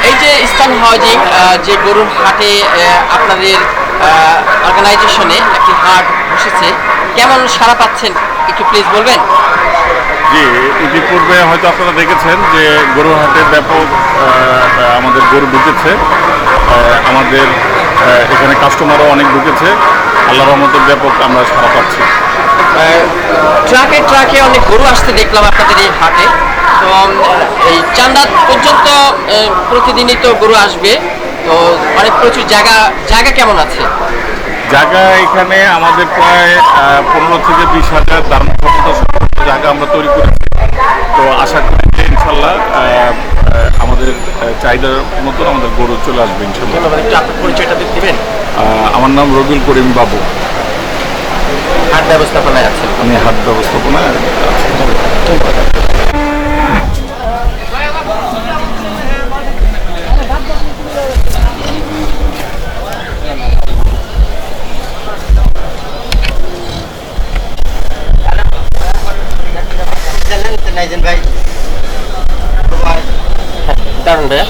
এই যে eastern housing যে গরুর হাটে আপনাদের অর্গানাইজেশনে একটি হাট বসেছে, কেমন সাড়া পাচ্ছেন একটু প্লিজ বলবেন? জি, ইতিপূর্বে হয়তো আপনারা দেখেছেন যে গরুর হাটে ব্যাপক আমাদের গরু ঢুকেছে। আমাদের এখানে কাস্টমারও অনেক ঢুকেছে। আল্লাহর রহমতে ব্যাপক আমরা সাড়া পাচ্ছি। ট্রাকে ট্রাকে অনেক গরু আসতে দেখলাম আপনাদের এই হাটে। তো এই চান্দাত পর্যন্ত প্রতিদিনই তো গরু আসবে, তো অনেক প্রচুর জায়গা জায়গা কেমন আছে? জায়গা এখানে আমাদের প্রায় 15 থেকে 20,000 দাঁড়ানোর ক্ষমতা সম্পন্ন জায়গা আমরা তৈরি করেছি। তো আশা করি যে ইনশাল্লাহ আমাদের চাহিদার মতন আমাদের গরু চলে আসবে ইনশাল্লাহ। ধন্যবাদ। একটু আপনার পরিচয়টা দিবেন? আমার নাম রবিউল করিম বাবু। হাট ব্যবস্থাপনায় আছেন? আমি হাট ব্যবস্থাপনায় আছি। দারুন ভাইয়া।